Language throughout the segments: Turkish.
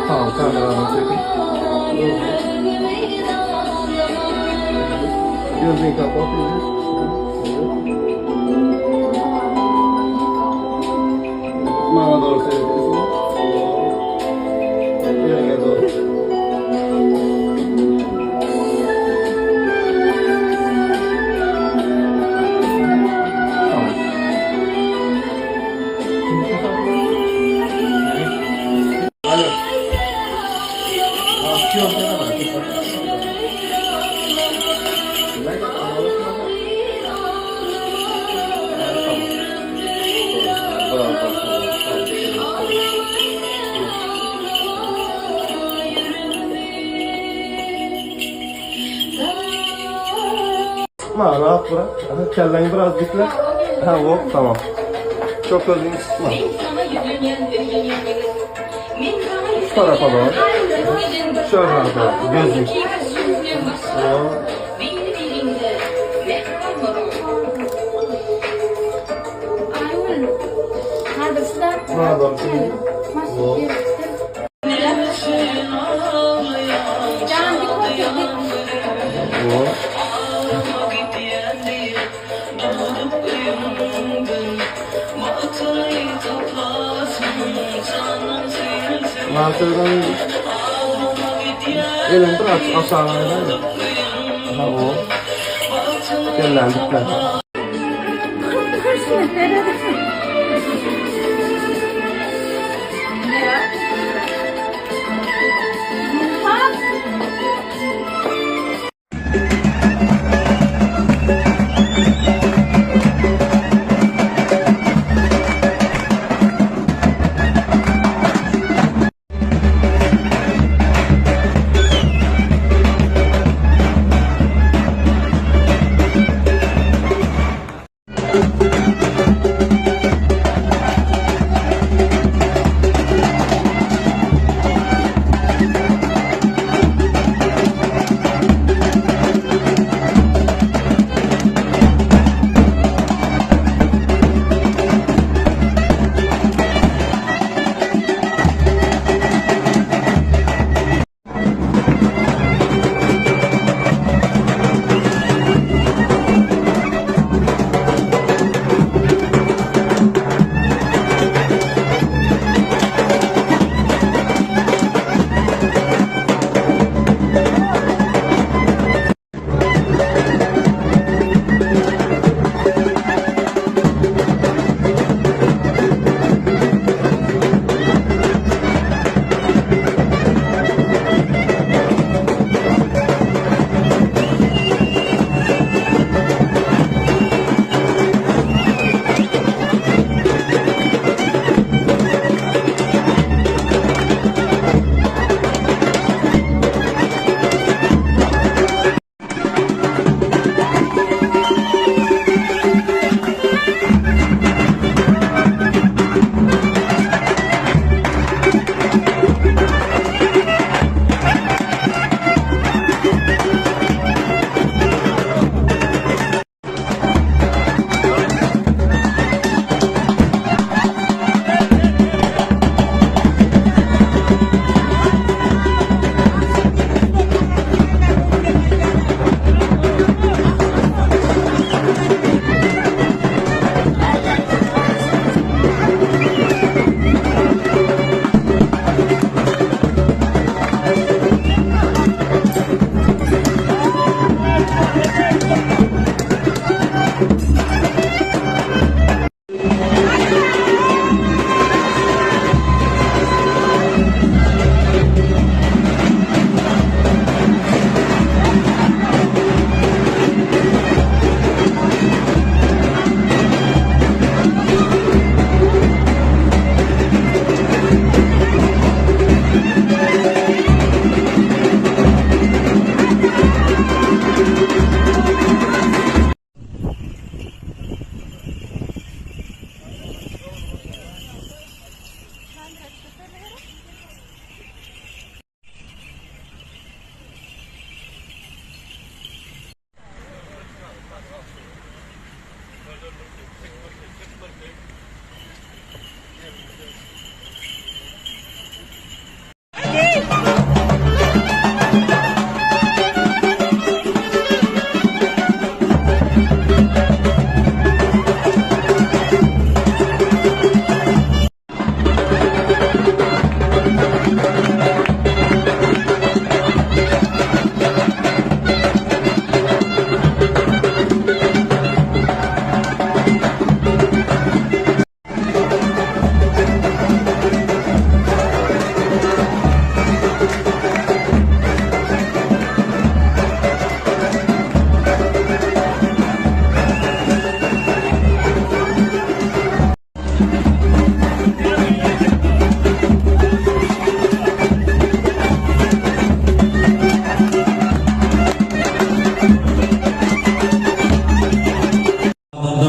Tamam, kameradan çekin. Gözünü kapat. Bana doğru seyredin. Yerine doğru. Tamam. Alo. Yok, rahat bırak. Kelleni biraz dikle. Ha, hop, tamam. Çok özünü sıkma. Şu tarafa doğru. Şöyle tarafa. Gözlük. Bana doğru. Mantıdan elini bırak aşağıya. Ha, o. Gellendik.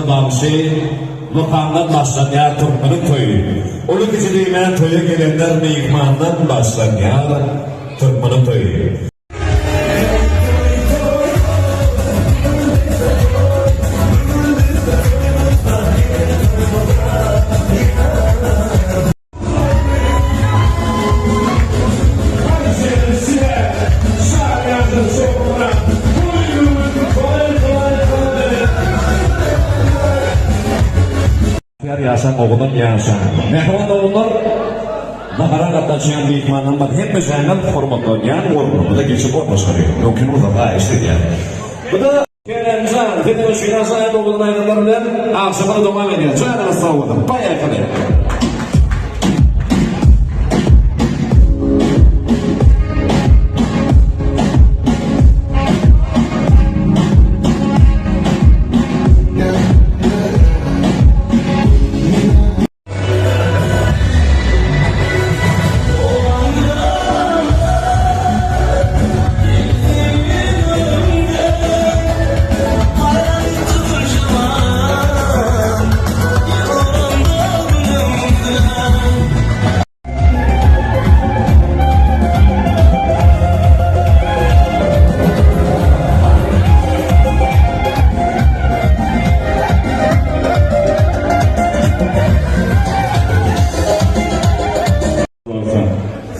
bağışı, lokandan başlayan Türkmen'in toyu. Onu kişiliğinden toya gelenler meyikmandan başlayan Türkmen'in toyu. Yaşam oğlun yaşam. Mehvan oğullar Bahara katlaşan bir ikmandan bak hep üzerinden formatlayan ortamı da geçip başarıyor. Mümkün o da işte yani. Bu da Keremcan, Fethullah Şinasay'ın oğlunun ayrılarından akşamına devam ediyor. Canımız sağ olun. Bayağı kalıyor.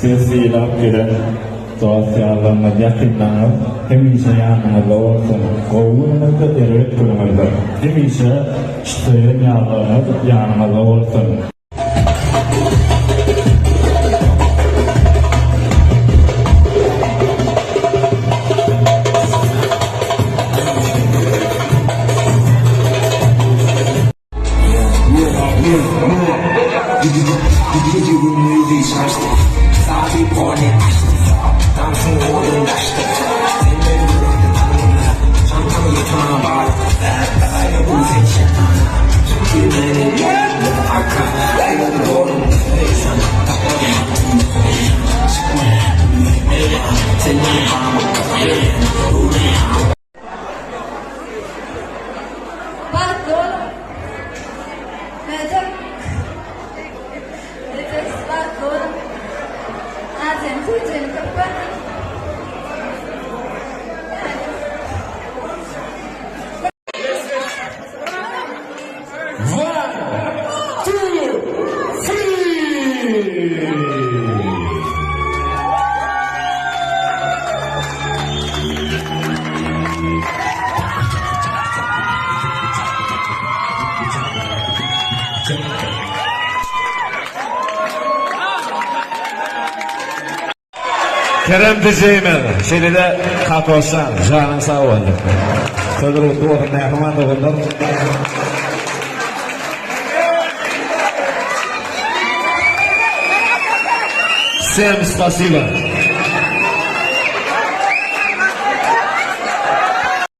Siyasiler eden dosyalarına yakınlanıp hemişe yanınızda olsun. Kovulunuzda devlet kurumunda hemişe çıtayın yanınızda olsun. Kerem diyeceğim seni de katılsan, canın sağ olun. Sözü doğru mehman oğullar. Всем спасибо.